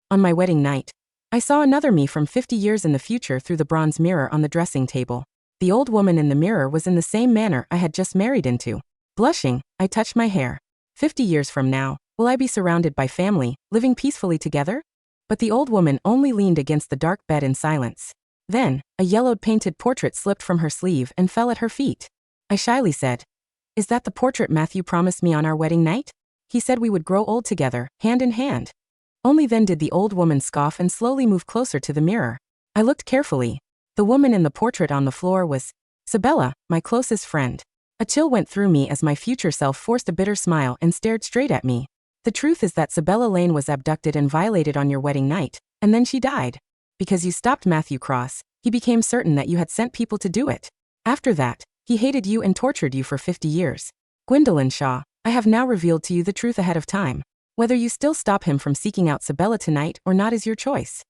On my wedding night, I saw another me from 50 years in the future through the bronze mirror on the dressing table. The old woman in the mirror was in the same manor I had just married into. Blushing, I touched my hair. 50 years from now, will I be surrounded by family, living peacefully together? But the old woman only leaned against the dark bed in silence. Then, a yellowed painted portrait slipped from her sleeve and fell at her feet. I shyly said, "Is that the portrait Matthew promised me on our wedding night? He said we would grow old together, hand in hand." Only then did the old woman scoff and slowly move closer to the mirror. I looked carefully. The woman in the portrait on the floor was Sabella, my closest friend. A chill went through me as my future self forced a bitter smile and stared straight at me. "The truth is that Sabella Lane was abducted and violated on your wedding night, and then she died. Because you stopped Matthew Cross, he became certain that you had sent people to do it. After that, he hated you and tortured you for 50 years. Gwendolyn Shaw, I have now revealed to you the truth ahead of time. Whether you still stop him from seeking out Sabella tonight or not is your choice."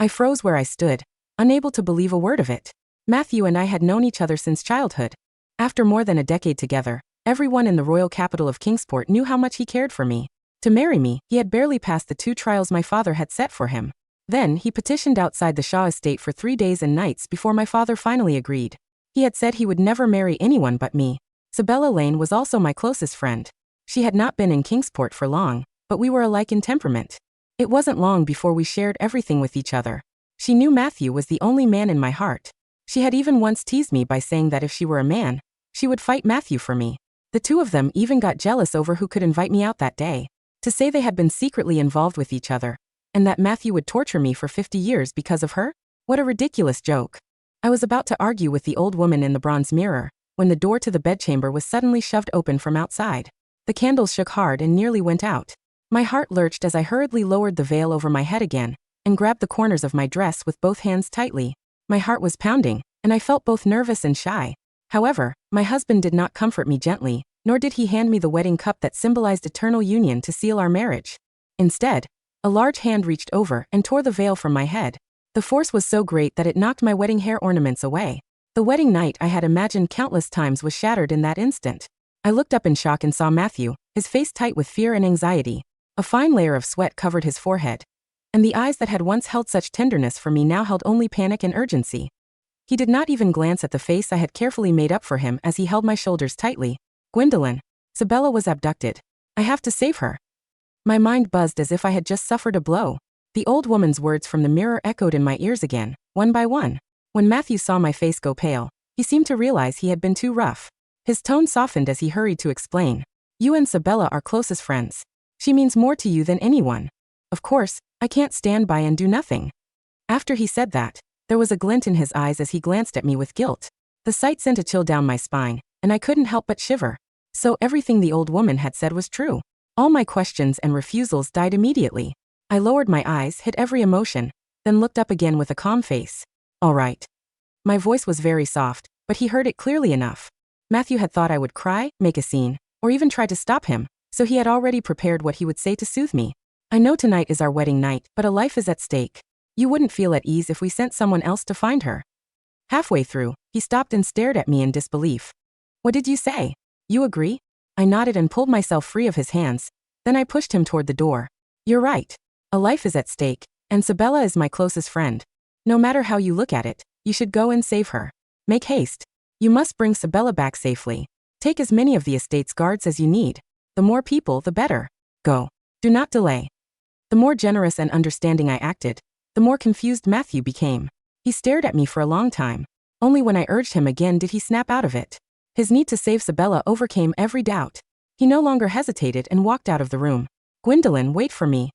I froze where I stood, unable to believe a word of it. Matthew and I had known each other since childhood. After more than a decade together, everyone in the royal capital of Kingsport knew how much he cared for me. To marry me, he had barely passed the 2 trials my father had set for him. Then, he petitioned outside the Shaw estate for 3 days and nights before my father finally agreed. He had said he would never marry anyone but me. Sabella Lane was also my closest friend. She had not been in Kingsport for long, but we were alike in temperament. It wasn't long before we shared everything with each other. She knew Matthew was the only man in my heart. She had even once teased me by saying that if she were a man, she would fight Matthew for me. The two of them even got jealous over who could invite me out that day. To say they had been secretly involved with each other, and that Matthew would torture me for 50 years because of her? What a ridiculous joke. I was about to argue with the old woman in the bronze mirror, when the door to the bedchamber was suddenly shoved open from outside. The candles shook hard and nearly went out. My heart lurched as I hurriedly lowered the veil over my head again, and grabbed the corners of my dress with both hands tightly. My heart was pounding, and I felt both nervous and shy. However, my husband did not comfort me gently, nor did he hand me the wedding cup that symbolized eternal union to seal our marriage. Instead, a large hand reached over and tore the veil from my head. The force was so great that it knocked my wedding hair ornaments away. The wedding night I had imagined countless times was shattered in that instant. I looked up in shock and saw Matthew, his face tight with fear and anxiety. A fine layer of sweat covered his forehead, and the eyes that had once held such tenderness for me now held only panic and urgency. He did not even glance at the face I had carefully made up for him as he held my shoulders tightly. "Gwendolyn, Sabella was abducted. I have to save her." My mind buzzed as if I had just suffered a blow. The old woman's words from the mirror echoed in my ears again, one by one. When Matthew saw my face go pale, he seemed to realize he had been too rough. His tone softened as he hurried to explain. "You and Sabella are closest friends. She means more to you than anyone. Of course, I can't stand by and do nothing." After he said that, there was a glint in his eyes as he glanced at me with guilt. The sight sent a chill down my spine, and I couldn't help but shiver. So everything the old woman had said was true. All my questions and refusals died immediately. I lowered my eyes, hid every emotion, then looked up again with a calm face. "All right." My voice was very soft, but he heard it clearly enough. Matthew had thought I would cry, make a scene, or even try to stop him, so he had already prepared what he would say to soothe me. "I know tonight is our wedding night, but a life is at stake. You wouldn't feel at ease if we sent someone else to find her." Halfway through, he stopped and stared at me in disbelief. "What did you say? You agree?" I nodded and pulled myself free of his hands. Then I pushed him toward the door. "You're right. A life is at stake, and Sabella is my closest friend. No matter how you look at it, you should go and save her. Make haste. You must bring Sabella back safely. Take as many of the estate's guards as you need. The more people, the better. Go. Do not delay." The more generous and understanding I acted, the more confused Matthew became. He stared at me for a long time. Only when I urged him again did he snap out of it. His need to save Sabella overcame every doubt. He no longer hesitated and walked out of the room. "Gwendolyn, wait for me."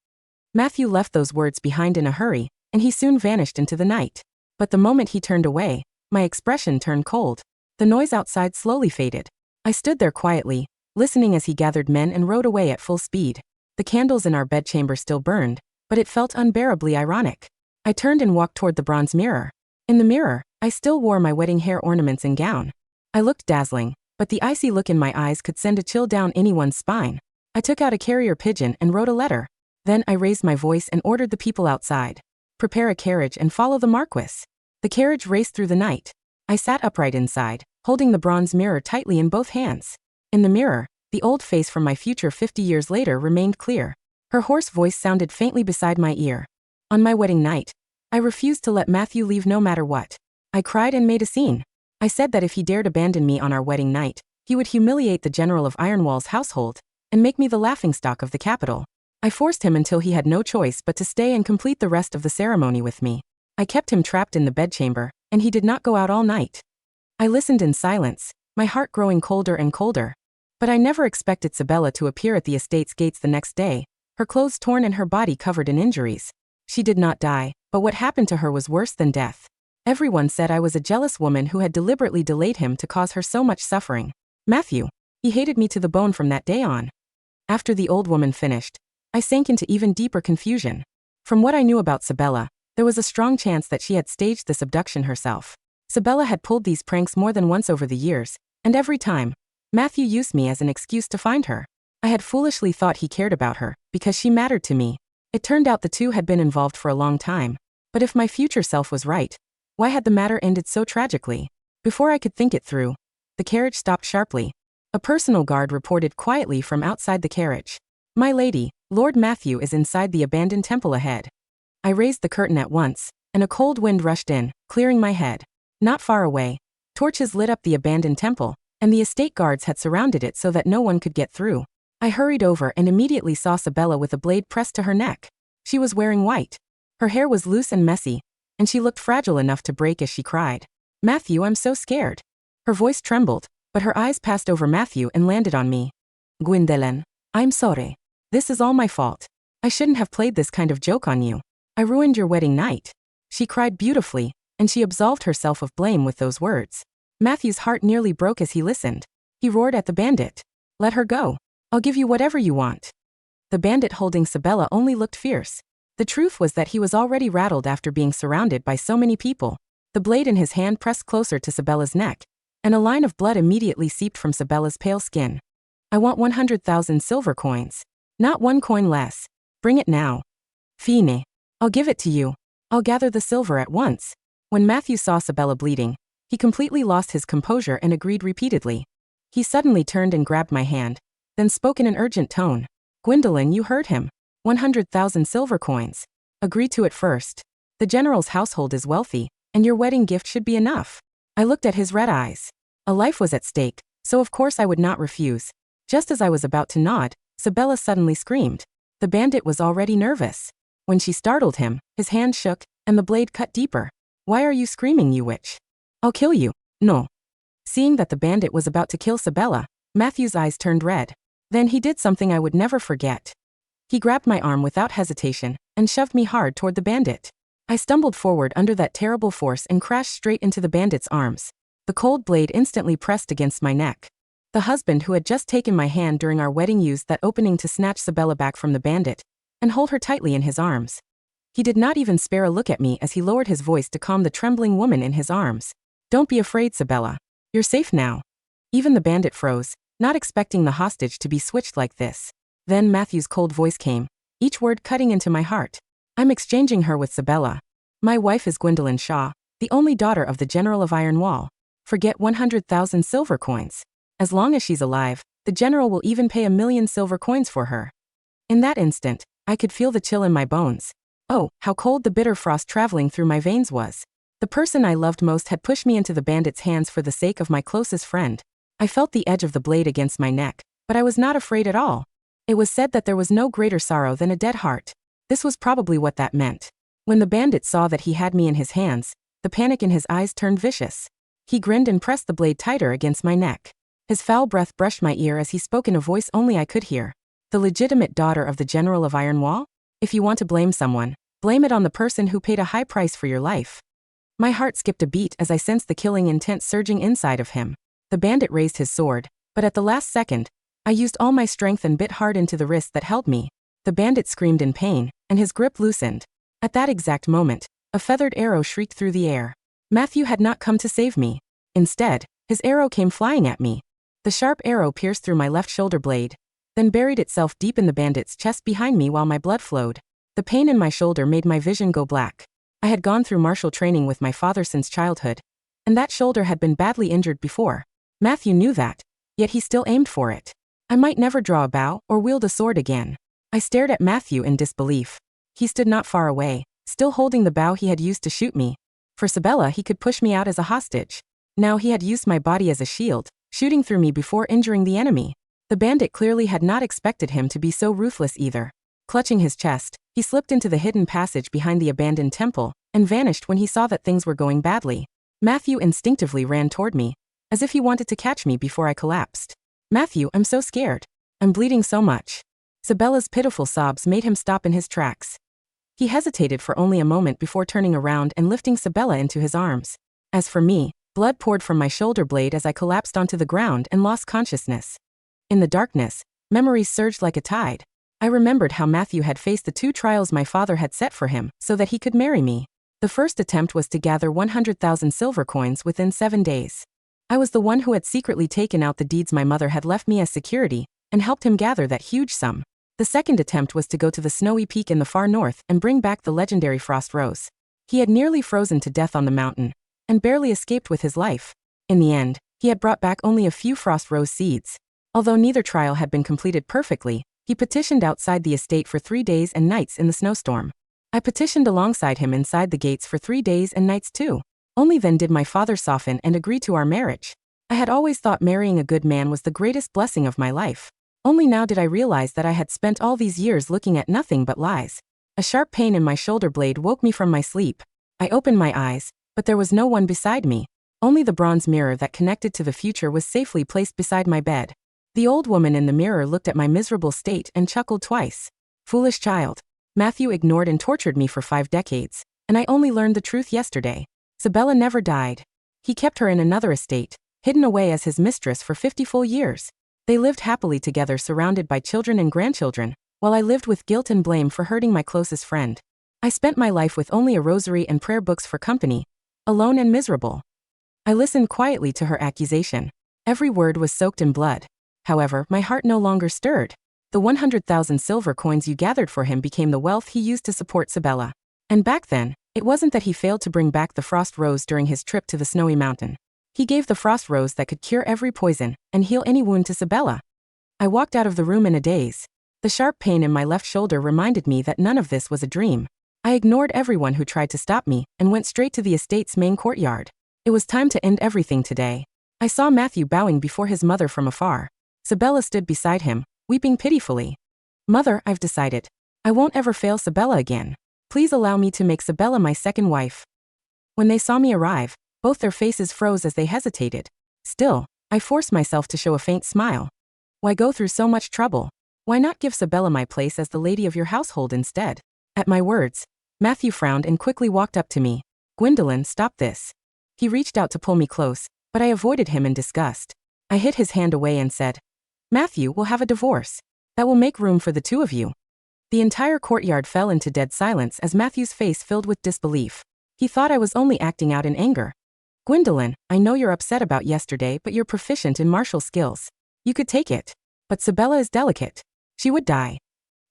Matthew left those words behind in a hurry, and he soon vanished into the night. But the moment he turned away, my expression turned cold. The noise outside slowly faded. I stood there quietly, listening as he gathered men and rode away at full speed. The candles in our bedchamber still burned, but it felt unbearably ironic. I turned and walked toward the bronze mirror. In the mirror, I still wore my wedding hair ornaments and gown. I looked dazzling, but the icy look in my eyes could send a chill down anyone's spine. I took out a carrier pigeon and wrote a letter. Then I raised my voice and ordered the people outside. "Prepare a carriage and follow the Marquis." The carriage raced through the night. I sat upright inside, holding the bronze mirror tightly in both hands. In the mirror, the old face from my future 50 years later remained clear. Her hoarse voice sounded faintly beside my ear. On my wedding night, I refused to let Matthew leave no matter what. I cried and made a scene. I said that if he dared abandon me on our wedding night, he would humiliate the general of Ironwall's household and make me the laughingstock of the capital. I forced him until he had no choice but to stay and complete the rest of the ceremony with me. I kept him trapped in the bedchamber, and he did not go out all night. I listened in silence, my heart growing colder and colder. But I never expected Sabella to appear at the estate's gates the next day, her clothes torn and her body covered in injuries. She did not die, but what happened to her was worse than death. Everyone said I was a jealous woman who had deliberately delayed him to cause her so much suffering. Matthew, he hated me to the bone from that day on. After the old woman finished, I sank into even deeper confusion. From what I knew about Sabella, there was a strong chance that she had staged this abduction herself. Sabella had pulled these pranks more than once over the years, and every time, Matthew used me as an excuse to find her. I had foolishly thought he cared about her, because she mattered to me. It turned out the two had been involved for a long time. But if my future self was right, why had the matter ended so tragically? Before I could think it through, the carriage stopped sharply. A personal guard reported quietly from outside the carriage. "My lady, Lord Matthew is inside the abandoned temple ahead." I raised the curtain at once, and a cold wind rushed in, clearing my head. Not far away, torches lit up the abandoned temple, and the estate guards had surrounded it so that no one could get through. I hurried over and immediately saw Sabella with a blade pressed to her neck. She was wearing white. Her hair was loose and messy, and she looked fragile enough to break as she cried, "Matthew, I'm so scared." Her voice trembled, but her eyes passed over Matthew and landed on me. "Gwendolyn, I'm sorry. This is all my fault. I shouldn't have played this kind of joke on you. I ruined your wedding night." She cried beautifully, and she absolved herself of blame with those words. Matthew's heart nearly broke as he listened. He roared at the bandit, "Let her go. I'll give you whatever you want." The bandit holding Sabella only looked fierce. The truth was that he was already rattled after being surrounded by so many people. The blade in his hand pressed closer to Sabella's neck, and a line of blood immediately seeped from Sabella's pale skin. "I want 100,000 silver coins. Not one coin less. Bring it now." "Fine. I'll give it to you. I'll gather the silver at once." When Matthew saw Sabella bleeding, he completely lost his composure and agreed repeatedly. He suddenly turned and grabbed my hand, then spoke in an urgent tone. "Gwendolyn, you heard him. 100,000 silver coins. Agree to it first. The general's household is wealthy, and your wedding gift should be enough." I looked at his red eyes. A life was at stake, so of course I would not refuse. Just as I was about to nod, Sabella suddenly screamed. The bandit was already nervous. When she startled him, his hand shook, and the blade cut deeper. "Why are you screaming, you witch? I'll kill you." "No." Seeing that the bandit was about to kill Sabella, Matthew's eyes turned red. Then he did something I would never forget. He grabbed my arm without hesitation and shoved me hard toward the bandit. I stumbled forward under that terrible force and crashed straight into the bandit's arms. The cold blade instantly pressed against my neck. The husband who had just taken my hand during our wedding used that opening to snatch Sabella back from the bandit and hold her tightly in his arms. He did not even spare a look at me as he lowered his voice to calm the trembling woman in his arms. "Don't be afraid, Sabella. You're safe now." Even the bandit froze, not expecting the hostage to be switched like this. Then Matthew's cold voice came, each word cutting into my heart. "I'm exchanging her with Sabella. My wife is Gwendolyn Shaw, the only daughter of the General of Ironwall. Forget 100,000 silver coins. As long as she's alive, the general will even pay 1,000,000 silver coins for her." In that instant, I could feel the chill in my bones. Oh, how cold the bitter frost traveling through my veins was. The person I loved most had pushed me into the bandit's hands for the sake of my closest friend. I felt the edge of the blade against my neck, but I was not afraid at all. It was said that there was no greater sorrow than a dead heart. This was probably what that meant. When the bandit saw that he had me in his hands, the panic in his eyes turned vicious. He grinned and pressed the blade tighter against my neck. His foul breath brushed my ear as he spoke in a voice only I could hear. "The legitimate daughter of the General of Ironwall? If you want to blame someone, blame it on the person who paid a high price for your life." My heart skipped a beat as I sensed the killing intent surging inside of him. The bandit raised his sword, but at the last second, I used all my strength and bit hard into the wrist that held me. The bandit screamed in pain, and his grip loosened. At that exact moment, a feathered arrow shrieked through the air. Matthew had not come to save me. Instead, his arrow came flying at me. The sharp arrow pierced through my left shoulder blade, then buried itself deep in the bandit's chest behind me while my blood flowed. The pain in my shoulder made my vision go black. I had gone through martial training with my father since childhood, and that shoulder had been badly injured before. Matthew knew that, yet he still aimed for it. I might never draw a bow or wield a sword again. I stared at Matthew in disbelief. He stood not far away, still holding the bow he had used to shoot me. For Sabella, he could push me out as a hostage. Now he had used my body as a shield, shooting through me before injuring the enemy. The bandit clearly had not expected him to be so ruthless either. Clutching his chest, he slipped into the hidden passage behind the abandoned temple, and vanished when he saw that things were going badly. Matthew instinctively ran toward me, as if he wanted to catch me before I collapsed. "Matthew, I'm so scared. I'm bleeding so much." Sabella's pitiful sobs made him stop in his tracks. He hesitated for only a moment before turning around and lifting Sabella into his arms. As for me, blood poured from my shoulder blade as I collapsed onto the ground and lost consciousness. In the darkness, memories surged like a tide. I remembered how Matthew had faced the 2 trials my father had set for him so that he could marry me. The first attempt was to gather 100,000 silver coins within 7 days. I was the one who had secretly taken out the deeds my mother had left me as security and helped him gather that huge sum. The second attempt was to go to the snowy peak in the far north and bring back the legendary frost rose. He had nearly frozen to death on the mountain and barely escaped with his life. In the end, he had brought back only a few frost rose seeds. Although neither trial had been completed perfectly, he petitioned outside the estate for 3 days and nights in the snowstorm. I petitioned alongside him inside the gates for 3 days and nights too. Only then did my father soften and agree to our marriage. I had always thought marrying a good man was the greatest blessing of my life. Only now did I realize that I had spent all these years looking at nothing but lies. A sharp pain in my shoulder blade woke me from my sleep. I opened my eyes, but there was no one beside me. Only the bronze mirror that connected to the future was safely placed beside my bed. The old woman in the mirror looked at my miserable state and chuckled twice. "Foolish child. Matthew ignored and tortured me for 5 decades, and I only learned the truth yesterday. Sabella never died. He kept her in another estate, hidden away as his mistress for 50 full years. They lived happily together surrounded by children and grandchildren, while I lived with guilt and blame for hurting my closest friend. I spent my life with only a rosary and prayer books for company, alone and miserable." I listened quietly to her accusation. Every word was soaked in blood. However, my heart no longer stirred. The 100,000 silver coins you gathered for him became the wealth he used to support Sabella. And back then, it wasn't that he failed to bring back the frost rose during his trip to the snowy mountain. He gave the frost rose that could cure every poison and heal any wound to Sabella. I walked out of the room in a daze. The sharp pain in my left shoulder reminded me that none of this was a dream. I ignored everyone who tried to stop me and went straight to the estate's main courtyard. It was time to end everything today. I saw Matthew bowing before his mother from afar. Sabella stood beside him, weeping pitifully. "Mother, I've decided. I won't ever fail Sabella again. Please allow me to make Sabella my second wife." When they saw me arrive, both their faces froze as they hesitated. Still, I forced myself to show a faint smile. "Why go through so much trouble? Why not give Sabella my place as the lady of your household instead?" At my words, Matthew frowned and quickly walked up to me. "Gwendolyn, stop this." He reached out to pull me close, but I avoided him in disgust. I hid his hand away and said, "Matthew, we'll have a divorce. That will make room for the 2 of you." The entire courtyard fell into dead silence as Matthew's face filled with disbelief. He thought I was only acting out in anger. "Gwendolyn, I know you're upset about yesterday, but you're proficient in martial skills. You could take it. But Sabella is delicate. She would die."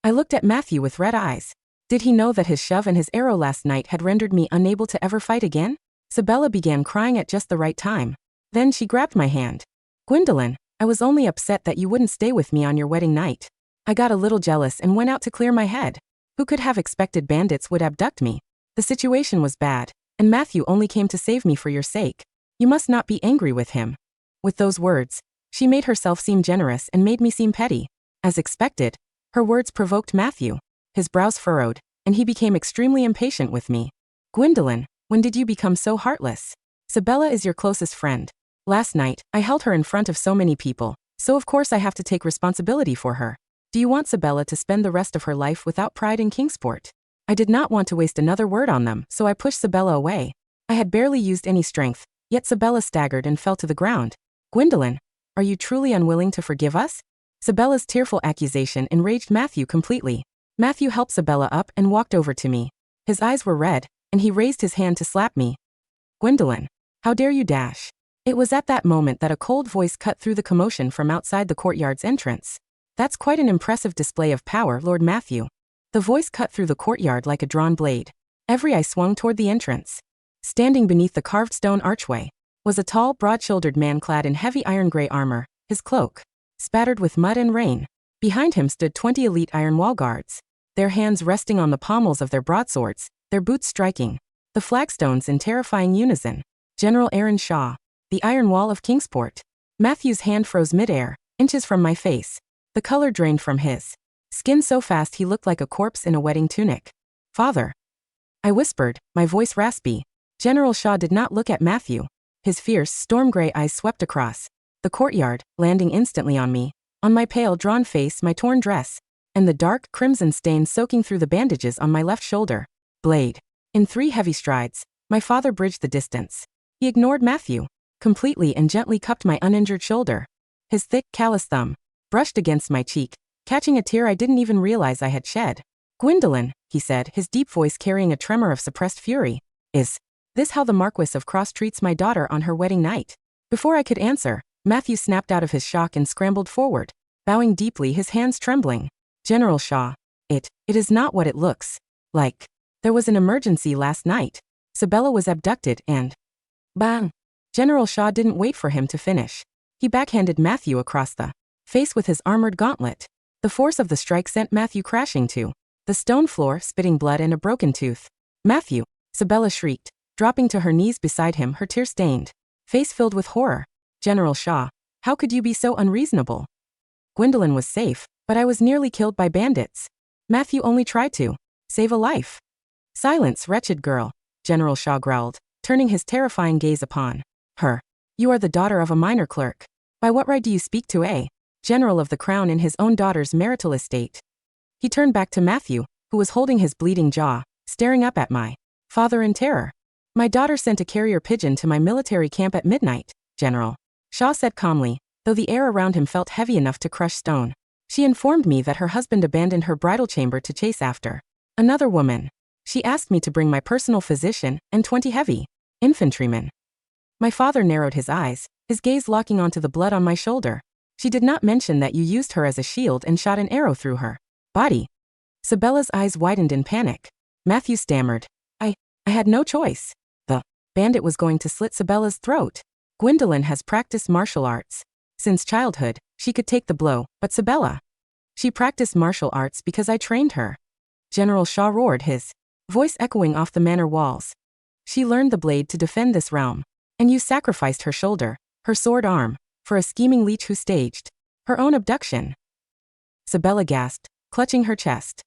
I looked at Matthew with red eyes. Did he know that his shove and his arrow last night had rendered me unable to ever fight again? Sabella began crying at just the right time. Then she grabbed my hand. "Gwendolyn, I was only upset that you wouldn't stay with me on your wedding night. I got a little jealous and went out to clear my head. Who could have expected bandits would abduct me? The situation was bad, and Matthew only came to save me for your sake. You must not be angry with him." With those words, she made herself seem generous and made me seem petty. As expected, her words provoked Matthew. His brows furrowed, and he became extremely impatient with me. "Gwendolyn, when did you become so heartless? Sabella is your closest friend. Last night, I held her in front of so many people, so of course I have to take responsibility for her. Do you want Sabella to spend the rest of her life without pride in Kingsport?" I did not want to waste another word on them, so I pushed Sabella away. I had barely used any strength, yet Sabella staggered and fell to the ground. "Gwendolyn, are you truly unwilling to forgive us?" Sabella's tearful accusation enraged Matthew completely. Matthew helped Sabella up and walked over to me. His eyes were red, and he raised his hand to slap me. "Gwendolyn, how dare you dash?" It was at that moment that a cold voice cut through the commotion from outside the courtyard's entrance. "That's quite an impressive display of power, Lord Matthew." The voice cut through the courtyard like a drawn blade. Every eye swung toward the entrance. Standing beneath the carved stone archway was a tall, broad-shouldered man clad in heavy iron-gray armor, his cloak spattered with mud and rain. Behind him stood 20 elite iron wall guards, their hands resting on the pommels of their broadswords, their boots striking the flagstones in terrifying unison. General Aaron Shaw. The iron wall of Kingsport. Matthew's hand froze midair, inches from my face. The color drained from his skin so fast he looked like a corpse in a wedding tunic. Father. I whispered, my voice raspy. General Shaw did not look at Matthew. His fierce, storm-gray eyes swept across the courtyard, landing instantly on me, on my pale, drawn face, my torn dress, and the dark, crimson stain soaking through the bandages on my left shoulder. Blade. In 3 heavy strides, my father bridged the distance. He ignored Matthew completely and gently cupped my uninjured shoulder. His thick, callous thumb brushed against my cheek, catching a tear I didn't even realize I had shed. Gwendolyn, he said, his deep voice carrying a tremor of suppressed fury. Is this how the Marquis of Cross treats my daughter on her wedding night? Before I could answer, Matthew snapped out of his shock and scrambled forward, bowing deeply, his hands trembling. General Shaw. It is not what it looks like. There was an emergency last night. Sabella was abducted and… Bang! General Shaw didn't wait for him to finish. He backhanded Matthew across the face with his armored gauntlet. The force of the strike sent Matthew crashing to the stone floor, spitting blood and a broken tooth. Matthew! Sabella shrieked, dropping to her knees beside him, her tear-stained face filled with horror. General Shaw, how could you be so unreasonable? Gwendolyn was safe, but I was nearly killed by bandits. Matthew only tried to save a life. Silence, wretched girl, General Shaw growled, turning his terrifying gaze upon her. You are the daughter of a minor clerk. By what right do you speak to a general of the crown in his own daughter's marital estate? He turned back to Matthew, who was holding his bleeding jaw, staring up at my father in terror. My daughter sent a carrier pigeon to my military camp at midnight, General Shaw said calmly, though the air around him felt heavy enough to crush stone. She informed me that her husband abandoned her bridal chamber to chase after another woman. She asked me to bring my personal physician and 20 heavy infantrymen. My father narrowed his eyes, his gaze locking onto the blood on my shoulder. She did not mention that you used her as a shield and shot an arrow through her body. Sabella's eyes widened in panic. Matthew stammered. I had no choice. The bandit was going to slit Sabella's throat. Gwendolyn has practiced martial arts. Since childhood, she could take the blow, but Sabella. She practiced martial arts because I trained her. General Shaw roared, his voice echoing off the manor walls. She learned the blade to defend this realm. And you sacrificed her shoulder, her sword arm, for a scheming leech who staged her own abduction. Sabella gasped, clutching her chest.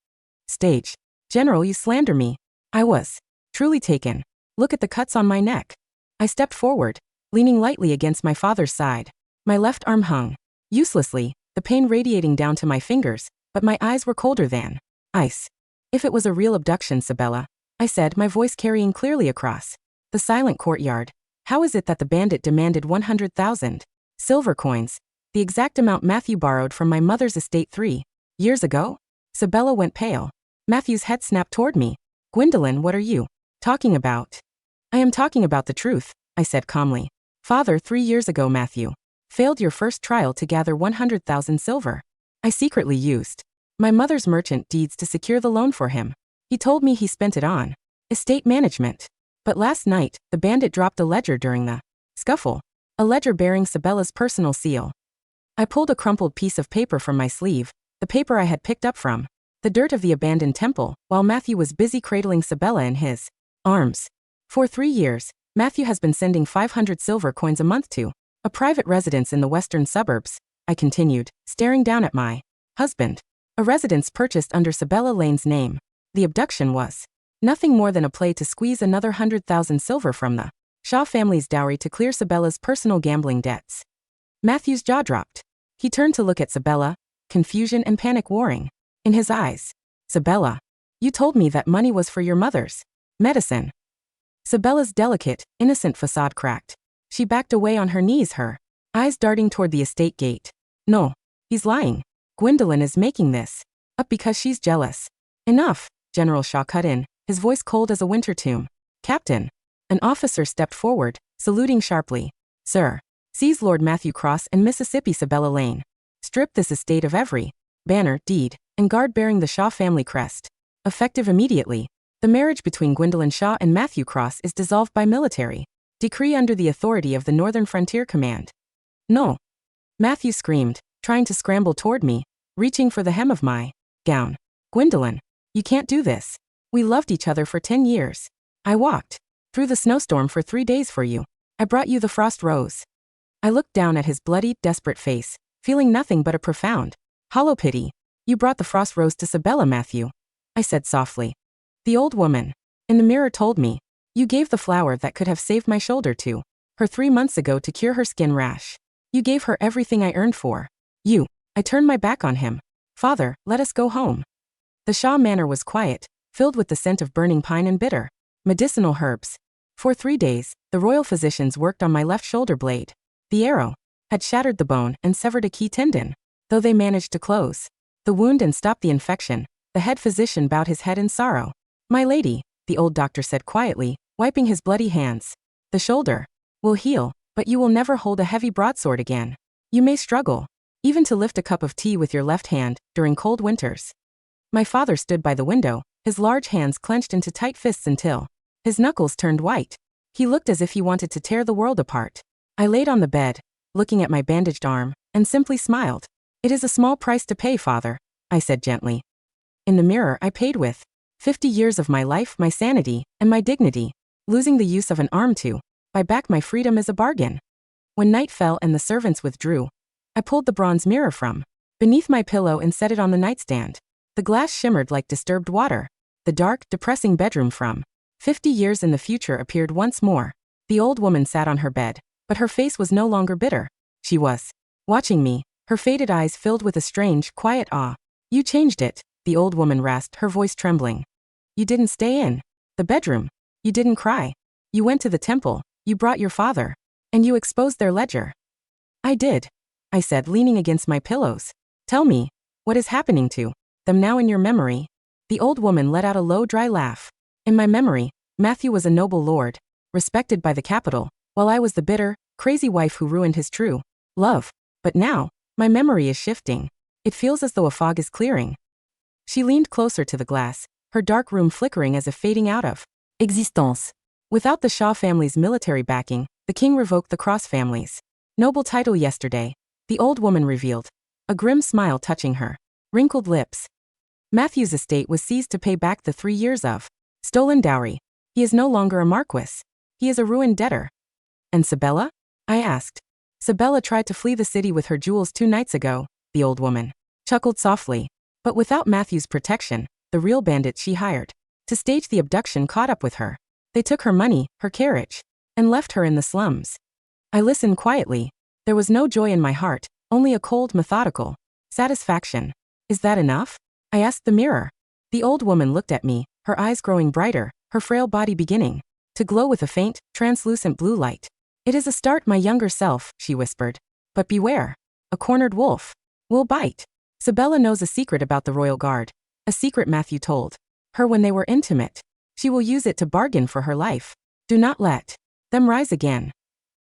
Stage. General, you slander me. I was truly taken. Look at the cuts on my neck. I stepped forward, leaning lightly against my father's side. My left arm hung uselessly, the pain radiating down to my fingers, but my eyes were colder than ice. If it was a real abduction, Sabella, I said, my voice carrying clearly across the silent courtyard, how is it that the bandit demanded 100,000 silver coins, the exact amount Matthew borrowed from my mother's estate 3 years ago? Sabella went pale. Matthew's head snapped toward me. Gwendolyn, what are you talking about? I am talking about the truth, I said calmly. Father, 3 years ago Matthew failed your first trial to gather 100,000 silver. I secretly used my mother's merchant deeds to secure the loan for him. He told me he spent it on estate management. But last night, the bandit dropped a ledger during the scuffle. A ledger bearing Sabella's personal seal. I pulled a crumpled piece of paper from my sleeve, the paper I had picked up from the dirt of the abandoned temple, while Matthew was busy cradling Sabella in his arms. For 3 years, Matthew has been sending 500 silver coins a month to a private residence in the western suburbs, I continued, staring down at my husband. A residence purchased under Sabella Lane's name. The abduction was nothing more than a play to squeeze another 100,000 silver from the Shaw family's dowry to clear Sabella's personal gambling debts. Matthew's jaw dropped. He turned to look at Sabella, confusion and panic warring in his eyes. Sabella, you told me that money was for your mother's medicine. Sabella's delicate, innocent facade cracked. She backed away on her knees, her eyes darting toward the estate gate. No, he's lying. Gwendolyn is making this up because she's jealous. Enough, General Shaw cut in, his voice cold as a winter tomb. Captain. An officer stepped forward, saluting sharply. Sir, seize Lord Matthew Cross and Mississippi Sabella Lane. Strip this estate of every banner, deed, and guard bearing the Shaw family crest. Effective immediately. The marriage between Gwendolyn Shaw and Matthew Cross is dissolved by military decree under the authority of the Northern Frontier Command. No. Matthew screamed, trying to scramble toward me, reaching for the hem of my gown. Gwendolyn, you can't do this. We loved each other for 10 years. I walked through the snowstorm for 3 days for you. I brought you the frost rose. I looked down at his bloody, desperate face, feeling nothing but a profound, hollow pity. You brought the frost rose to Sabella, Matthew, I said softly. The old woman in the mirror told me, you gave the flower that could have saved my shoulder to her 3 months ago to cure her skin rash. You gave her everything I earned for you. I turned my back on him. Father, let us go home. The Shaw Manor was quiet, filled with the scent of burning pine and bitter medicinal herbs. For 3 days, the royal physicians worked on my left shoulder blade. The arrow had shattered the bone and severed a key tendon. Though they managed to close the wound and stop the infection, the head physician bowed his head in sorrow. My lady, the old doctor said quietly, wiping his bloody hands. The shoulder will heal, but you will never hold a heavy broadsword again. You may struggle, even to lift a cup of tea with your left hand, during cold winters. My father stood by the window, his large hands clenched into tight fists until his knuckles turned white. He looked as if he wanted to tear the world apart. I laid on the bed, looking at my bandaged arm, and simply smiled. It is a small price to pay, father, I said gently. In the mirror I paid with 50 years of my life, my sanity, and my dignity. Losing the use of an arm to buy back my freedom is a bargain. When night fell and the servants withdrew, I pulled the bronze mirror from beneath my pillow and set it on the nightstand. The glass shimmered like disturbed water. The dark, depressing bedroom from 50 years in the future appeared once more. The old woman sat on her bed, but her face was no longer bitter. She was watching me, her faded eyes filled with a strange, quiet awe. You changed it, the old woman rasped, her voice trembling. You didn't stay in the bedroom. You didn't cry. You went to the temple, you brought your father, and you exposed their ledger. I did, I said, leaning against my pillows. Tell me, what is happening to them now in your memory? The old woman let out a low, dry laugh. In my memory, Matthew was a noble lord, respected by the capital, while I was the bitter, crazy wife who ruined his true love. But now, my memory is shifting. It feels as though a fog is clearing. She leaned closer to the glass, her dark room flickering as if fading out of existence. Without the Shaw family's military backing, the king revoked the Cross family's noble title yesterday, the old woman revealed, a grim smile touching her wrinkled lips. Matthew's estate was seized to pay back the 3 years of stolen dowry. He is no longer a marquis. He is a ruined debtor. And Sabella? I asked. Sabella tried to flee the city with her jewels 2 nights ago, the old woman chuckled softly. But without Matthew's protection, the real bandits she hired to stage the abduction caught up with her. They took her money, her carriage, and left her in the slums. I listened quietly. There was no joy in my heart, only a cold, methodical satisfaction. Is that enough? I asked the mirror. The old woman looked at me, her eyes growing brighter, her frail body beginning to glow with a faint, translucent blue light. It is a start, my younger self, she whispered. But beware. A cornered wolf will bite. Sabella knows a secret about the royal guard. A secret Matthew told her when they were intimate. She will use it to bargain for her life. Do not let them rise again.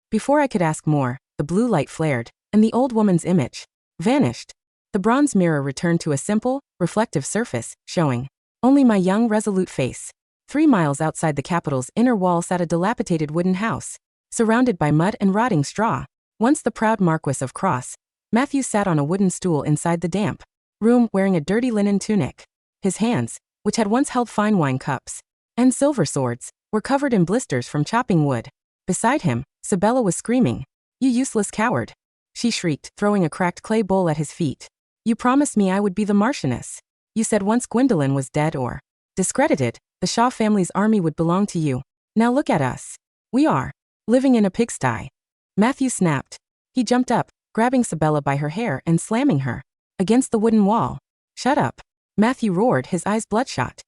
Before I could ask more, the blue light flared, and the old woman's image vanished. The bronze mirror returned to a simple, reflective surface, showing only my young, resolute face. 3 miles outside the capital's inner wall sat a dilapidated wooden house, surrounded by mud and rotting straw. Once the proud Marquis of Cross, Matthew sat on a wooden stool inside the damp room wearing a dirty linen tunic. His hands, which had once held fine wine cups and silver swords, were covered in blisters from chopping wood. Beside him, Sabella was screaming. You useless coward, she shrieked, throwing a cracked clay bowl at his feet. You promised me I would be the Marchioness. You said once Gwendolyn was dead or discredited, the Shaw family's army would belong to you. Now look at us. We are living in a pigsty. Matthew snapped. He jumped up, grabbing Sabella by her hair and slamming her against the wooden wall. Shut up, Matthew roared, his eyes bloodshot.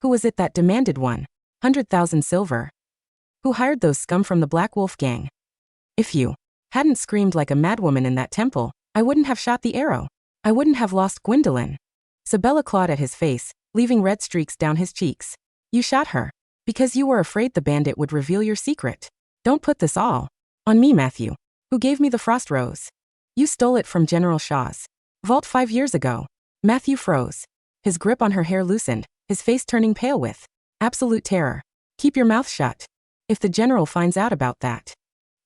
Who was it that demanded 100,000 silver? Who hired those scum from the Black Wolf gang? If you hadn't screamed like a madwoman in that temple, I wouldn't have shot the arrow. I wouldn't have lost Gwendolyn. Sabella clawed at his face, leaving red streaks down his cheeks. You shot her because you were afraid the bandit would reveal your secret. Don't put this all on me, Matthew. Who gave me the frost rose? You stole it from General Shaw's vault 5 years ago. Matthew froze. His grip on her hair loosened, his face turning pale with absolute terror. Keep your mouth shut. If the general finds out about that,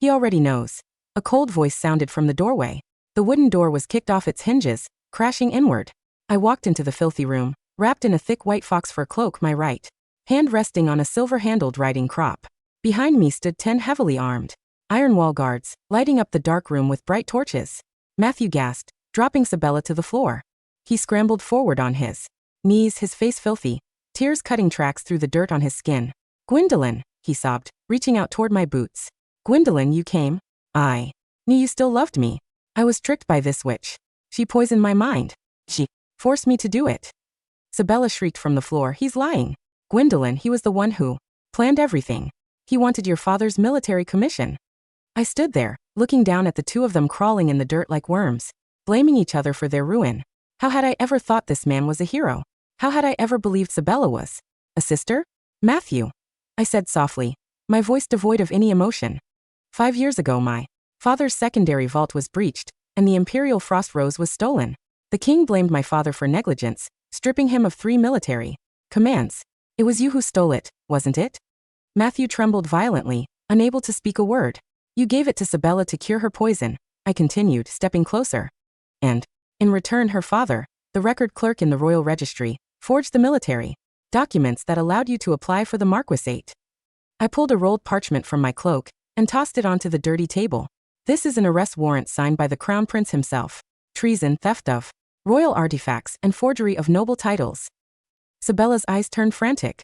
he already knows. A cold voice sounded from the doorway. The wooden door was kicked off its hinges, crashing inward. I walked into the filthy room, wrapped in a thick white fox fur cloak, my right hand resting on a silver-handled riding crop. Behind me stood 10 heavily armed iron wall guards, lighting up the dark room with bright torches. Matthew gasped, dropping Sabella to the floor. He scrambled forward on his knees, his face filthy, tears cutting tracks through the dirt on his skin. "Gwendolyn," he sobbed, reaching out toward my boots. "Gwendolyn, you came? I knew you still loved me. I was tricked by this witch. She poisoned my mind. She forced me to do it." Sabella shrieked from the floor. "He's lying. Gwendolyn, he was the one who planned everything. He wanted your father's military commission." I stood there, looking down at the two of them crawling in the dirt like worms, blaming each other for their ruin. How had I ever thought this man was a hero? How had I ever believed Sabella was a sister? "Matthew," I said softly, my voice devoid of any emotion. 5 years ago my father's secondary vault was breached, and the Imperial Frost Rose was stolen. The king blamed my father for negligence, stripping him of 3 military commands. "It was you who stole it, wasn't it?" Matthew trembled violently, unable to speak a word. "You gave it to Sabella to cure her poison," I continued, stepping closer. "And, in return, her father, the record clerk in the royal registry, forged the military documents that allowed you to apply for the marquisate." I pulled a rolled parchment from my cloak and tossed it onto the dirty table. "This is an arrest warrant signed by the Crown Prince himself. Treason, theft of royal artifacts, and forgery of noble titles." Sabella's eyes turned frantic.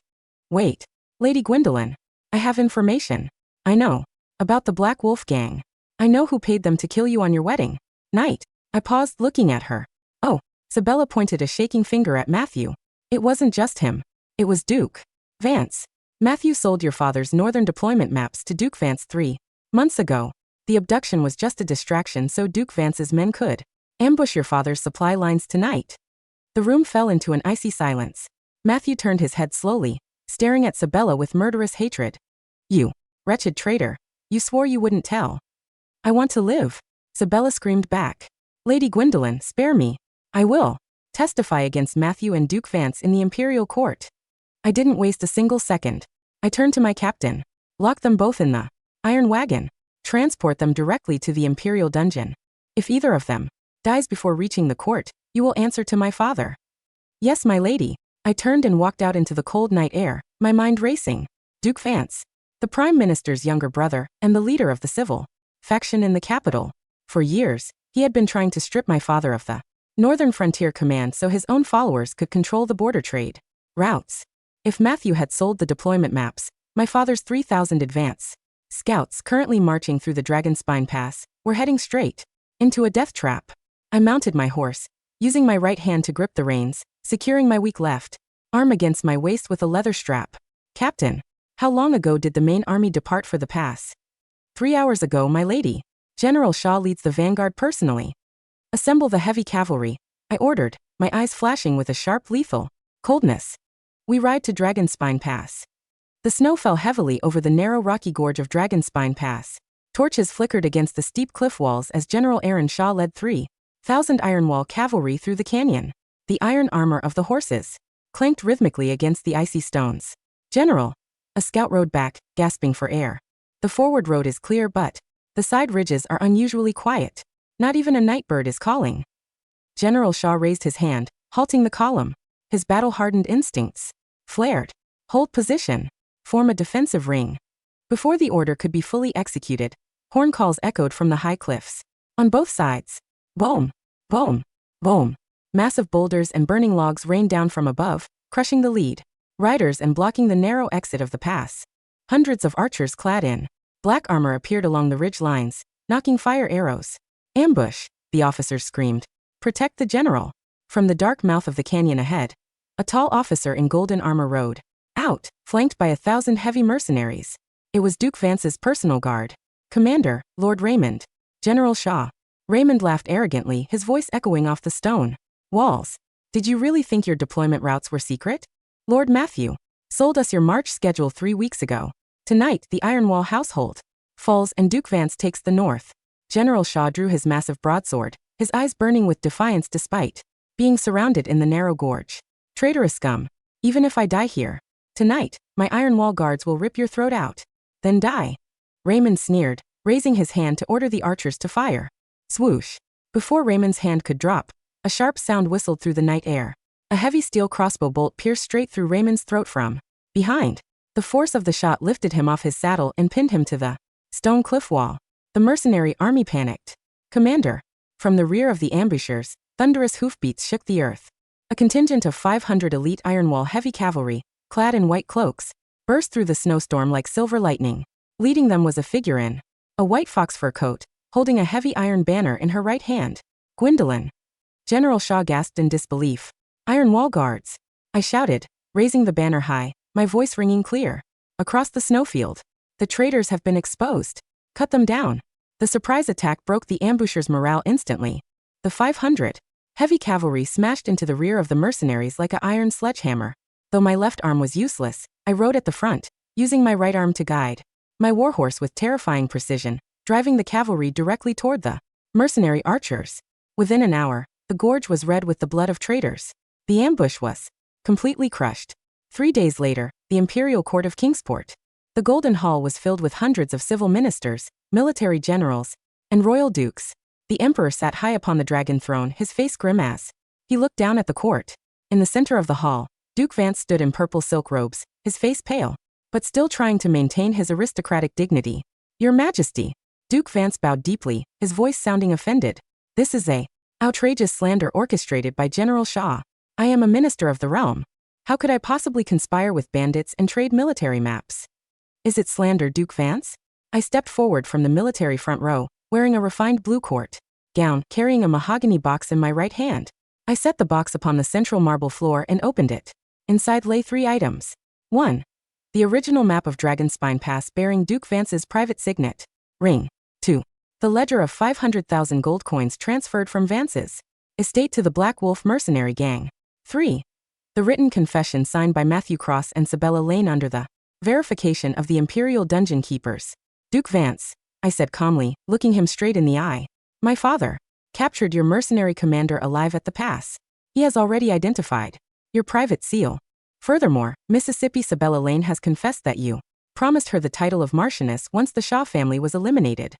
"Wait, Lady Gwendolyn. I have information. I know about the Black Wolf Gang. I know who paid them to kill you on your wedding night." I paused, looking at her. "Oh," Sabella pointed a shaking finger at Matthew. "It wasn't just him. It was Duke Vance. Matthew sold your father's northern deployment maps to Duke Vance 3 months ago. The abduction was just a distraction so Duke Vance's men could ambush your father's supply lines tonight." The room fell into an icy silence. Matthew turned his head slowly, staring at Sabella with murderous hatred. "You wretched traitor. You swore you wouldn't tell." "I want to live," Sabella screamed back. "Lady Gwendolyn, spare me. I will testify against Matthew and Duke Vance in the Imperial Court." I didn't waste a single second. I turned to my captain. "Lock them both in the iron wagon. Transport them directly to the Imperial dungeon. If either of them dies before reaching the court, you will answer to my father." "Yes, my lady." I turned and walked out into the cold night air, my mind racing. Duke Vance, the Prime Minister's younger brother and the leader of the civil faction in the capital. For years, he had been trying to strip my father of the Northern Frontier Command so his own followers could control the border trade routes. If Matthew had sold the deployment maps, my father's 3,000 advance scouts currently marching through the Dragonspine Pass were heading straight into a death trap. I mounted my horse, using my right hand to grip the reins, securing my weak left arm against my waist with a leather strap. "Captain, how long ago did the main army depart for the pass?" 3 hours ago, my lady. General Shaw leads the vanguard personally." "Assemble the heavy cavalry," I ordered, my eyes flashing with a sharp, lethal coldness. We ride to Dragonspine Pass. The snow fell heavily over the narrow rocky gorge of Dragonspine Pass. Torches flickered against the steep cliff walls as General Aaron Shaw led 3,000 Iron Wall cavalry through the canyon. The iron armor of the horses clanked rhythmically against the icy stones. "General," a scout rode back, gasping for air. "The forward road is clear but the side ridges are unusually quiet. Not even a night bird is calling." General Shaw raised his hand, halting the column. His battle-hardened instincts flared. "Hold position. Form a defensive ring." Before the order could be fully executed, horn calls echoed from the high cliffs. On both sides. Boom! Boom! Boom! Massive boulders and burning logs rained down from above, crushing the lead riders and blocking the narrow exit of the pass. Hundreds of archers clad in black armor appeared along the ridge lines, knocking fire arrows. "Ambush!" the officers screamed. "Protect the general." From the dark mouth of the canyon ahead, a tall officer in golden armor rode out, flanked by 1,000 heavy mercenaries. It was Duke Vance's personal guard. "Commander, Lord Raymond." "General Shaw." Raymond laughed arrogantly, his voice echoing off the stone walls. "Did you really think your deployment routes were secret? Lord Matthew sold us your march schedule 3 weeks ago. Tonight, the Iron Wall household falls and Duke Vance takes the north." General Shaw drew his massive broadsword, his eyes burning with defiance despite being surrounded in the narrow gorge. "Traitorous scum. Even if I die here tonight, my Iron Wall guards will rip your throat out. Then die." Raymond sneered, raising his hand to order the archers to fire. Swoosh. Before Raymond's hand could drop, a sharp sound whistled through the night air. A heavy steel crossbow bolt pierced straight through Raymond's throat from behind. The force of the shot lifted him off his saddle and pinned him to the stone cliff wall. The mercenary army panicked. "Commander!" From the rear of the ambushers, thunderous hoofbeats shook the earth. A contingent of 500 elite Ironwall heavy cavalry, clad in white cloaks, burst through the snowstorm like silver lightning. Leading them was a figure in a white fox fur coat, holding a heavy iron banner in her right hand. "Gwendolyn!" General Shaw gasped in disbelief. "Ironwall guards!" I shouted, raising the banner high, my voice ringing clear. "Across the snowfield. The traitors have been exposed. Cut them down." The surprise attack broke the ambushers' morale instantly. The 500 heavy cavalry smashed into the rear of the mercenaries like an iron sledgehammer. Though my left arm was useless, I rode at the front, using my right arm to guide my warhorse with terrifying precision, driving the cavalry directly toward the mercenary archers. Within an hour, the gorge was red with the blood of traitors. The ambush was completely crushed. 3 days later, the imperial court of Kingsport. The Golden Hall was filled with hundreds of civil ministers, military generals, and royal dukes. The emperor sat high upon the dragon throne, his face grim as he looked down at the court. In the center of the hall, Duke Vance stood in purple silk robes, his face pale, but still trying to maintain his aristocratic dignity. "Your Majesty." Duke Vance bowed deeply, his voice sounding offended. "This is a outrageous slander orchestrated by General Shaw. I am a minister of the realm. How could I possibly conspire with bandits and trade military maps?" "Is it slander, Duke Vance?" I stepped forward from the military front row, wearing a refined blue court gown, carrying a mahogany box in my right hand. I set the box upon the central marble floor and opened it. Inside lay 3 items. 1. The original map of Dragonspine Pass bearing Duke Vance's private signet ring. 2. The ledger of 500,000 gold coins transferred from Vance's estate to the Black Wolf mercenary gang. 3. The written confession signed by Matthew Cross and Sabella Lane under the verification of the Imperial Dungeon Keepers. "Duke Vance," I said calmly, looking him straight in the eye, "my father captured your mercenary commander alive at the pass. He has already identified your private seal. Furthermore, Mississippi Sabella Lane has confessed that you promised her the title of Marchioness once the Shaw family was eliminated."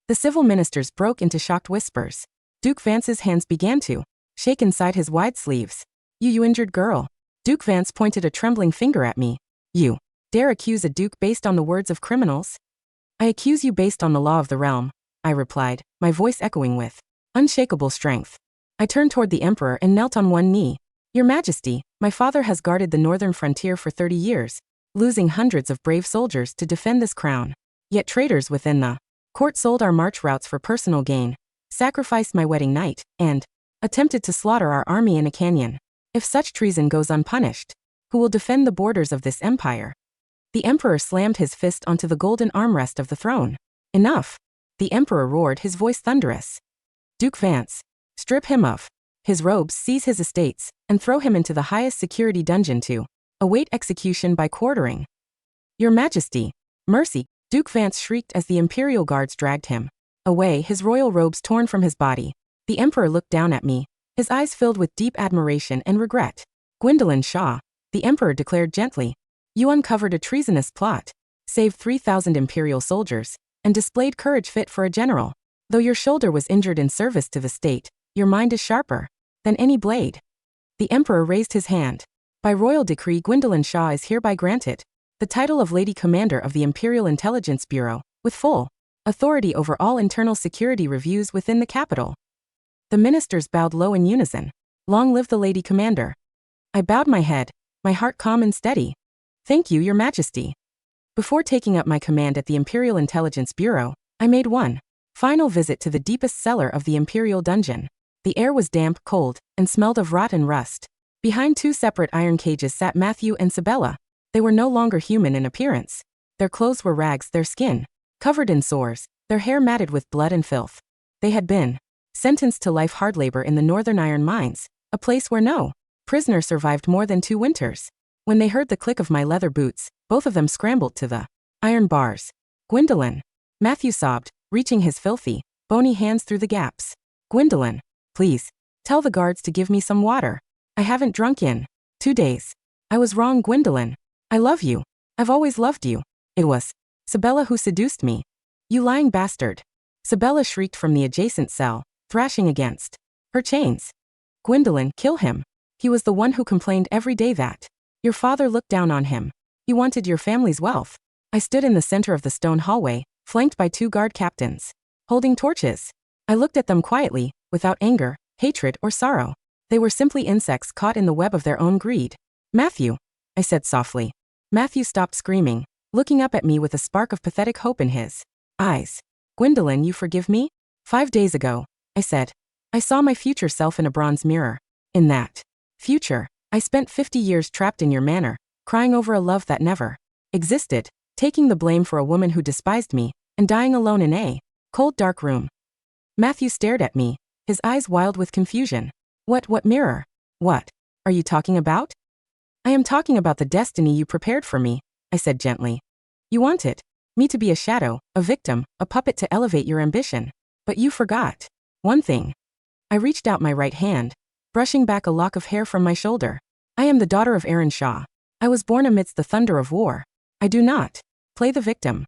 The civil ministers broke into shocked whispers. Duke Vance's hands began to shake inside his wide sleeves. You injured girl." Duke Vance pointed a trembling finger at me. "You dare accuse a duke based on the words of criminals?" "I accuse you based on the law of the realm," I replied, my voice echoing with unshakable strength. I turned toward the emperor and knelt on one knee. "Your Majesty, my father has guarded the northern frontier for 30 years, losing hundreds of brave soldiers to defend this crown. Yet traitors within the court sold our march routes for personal gain, sacrificed my wedding night, and attempted to slaughter our army in a canyon. If such treason goes unpunished, who will defend the borders of this empire?" The emperor slammed his fist onto the golden armrest of the throne. "Enough!" The emperor roared, his voice thunderous. "Duke Vance, strip him of his robes, seize his estates, and throw him into the highest security dungeon to await execution by quartering." "Your Majesty, mercy!" Duke Vance shrieked as the imperial guards dragged him away, his royal robes torn from his body. The emperor looked down at me, his eyes filled with deep admiration and regret. "Gwendolyn Shaw," the emperor declared gently, "you uncovered a treasonous plot, saved 3,000 imperial soldiers, and displayed courage fit for a general. Though your shoulder was injured in service to the state, your mind is sharper than any blade." The emperor raised his hand. "By royal decree, Gwendolyn Shaw is hereby granted the title of Lady Commander of the Imperial Intelligence Bureau, with full authority over all internal security reviews within the capital." The ministers bowed low in unison. "Long live the Lady Commander." I bowed my head, my heart calm and steady. "Thank you, Your Majesty." Before taking up my command at the Imperial Intelligence Bureau, I made one final visit to the deepest cellar of the Imperial Dungeon. The air was damp, cold, and smelled of rot and rust. Behind 2 separate iron cages sat Matthew and Sabella. They were no longer human in appearance. Their clothes were rags, their skin covered in sores, their hair matted with blood and filth. They had been sentenced to life hard labor in the northern iron mines, a place where no prisoner survived more than 2 winters. When they heard the click of my leather boots, both of them scrambled to the iron bars. "Gwendolyn," Matthew sobbed, reaching his filthy, bony hands through the gaps. "Gwendolyn, please, tell the guards to give me some water. I haven't drunk in 2 days. I was wrong, Gwendolyn. I love you. I've always loved you. It was Sabella who seduced me." "You lying bastard." Sabella shrieked from the adjacent cell, thrashing against her chains. "Gwendolyn, kill him. He was the one who complained every day that your father looked down on him. He wanted your family's wealth. I stood in the center of the stone hallway, flanked by 2 guard captains, holding torches. I looked at them quietly, without anger, hatred, or sorrow. They were simply insects caught in the web of their own greed. Matthew, I said softly. Matthew stopped screaming, looking up at me with a spark of pathetic hope in his eyes. Gwendolyn, you forgive me? 5 days ago, I said. I saw my future self in a bronze mirror. In that future, I spent 50 years trapped in your manor, crying over a love that never existed, taking the blame for a woman who despised me, and dying alone in a cold, dark room. Matthew stared at me, his eyes wild with confusion. What mirror? What are you talking about? I am talking about the destiny you prepared for me, I said gently. You wanted me to be a shadow, a victim, a puppet to elevate your ambition. But you forgot one thing. I reached out my right hand, brushing back a lock of hair from my shoulder. I am the daughter of Aaron Shaw. I was born amidst the thunder of war. I do not play the victim.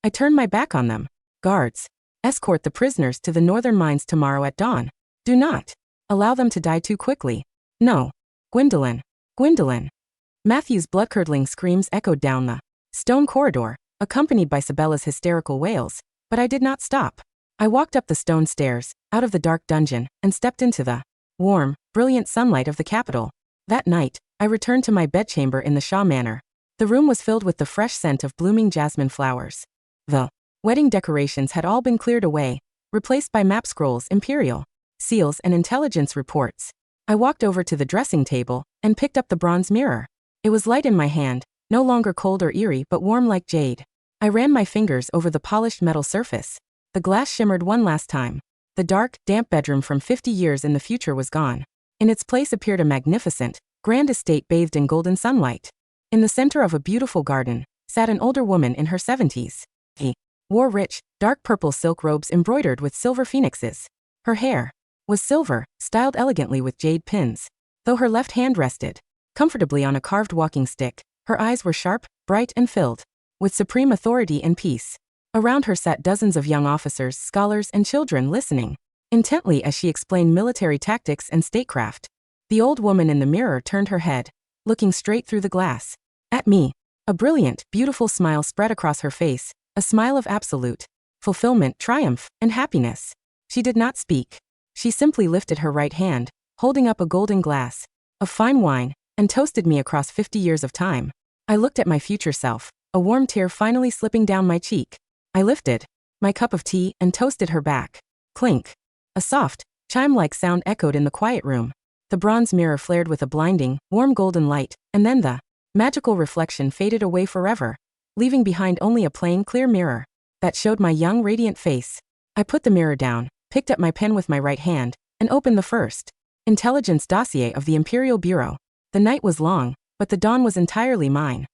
I turn my back on them. Guards, escort the prisoners to the northern mines tomorrow at dawn. Do not allow them to die too quickly. No. Gwendolyn. Gwendolyn. Matthew's blood-curdling screams echoed down the stone corridor, accompanied by Sabella's hysterical wails, but I did not stop. I walked up the stone stairs, out of the dark dungeon, and stepped into the warm, brilliant sunlight of the capital. That night, I returned to my bedchamber in the Shaw Manor. The room was filled with the fresh scent of blooming jasmine flowers. The wedding decorations had all been cleared away, replaced by map scrolls, imperial seals, and intelligence reports. I walked over to the dressing table and picked up the bronze mirror. It was light in my hand, no longer cold or eerie but warm like jade. I ran my fingers over the polished metal surface. The glass shimmered one last time. The dark, damp bedroom from 50 years in the future was gone. In its place appeared a magnificent, grand estate bathed in golden sunlight. In the center of a beautiful garden sat an older woman in her 70s. She wore rich, dark purple silk robes embroidered with silver phoenixes. Her hair was silver, styled elegantly with jade pins. Though her left hand rested comfortably on a carved walking stick, her eyes were sharp, bright, and filled with supreme authority and peace. Around her sat dozens of young officers, scholars, and children listening intently as she explained military tactics and statecraft. The old woman in the mirror turned her head, looking straight through the glass at me. A brilliant, beautiful smile spread across her face, a smile of absolute fulfillment, triumph, and happiness. She did not speak. She simply lifted her right hand, holding up a golden glass of fine wine, and toasted me across 50 years of time. I looked at my future self, a warm tear finally slipping down my cheek. I lifted my cup of tea and toasted her back. Clink. A soft, chime-like sound echoed in the quiet room. The bronze mirror flared with a blinding, warm golden light, and then the magical reflection faded away forever, leaving behind only a plain, clear mirror that showed my young, radiant face. I put the mirror down, picked up my pen with my right hand, and opened the first intelligence dossier of the Imperial Bureau. The night was long, but the dawn was entirely mine.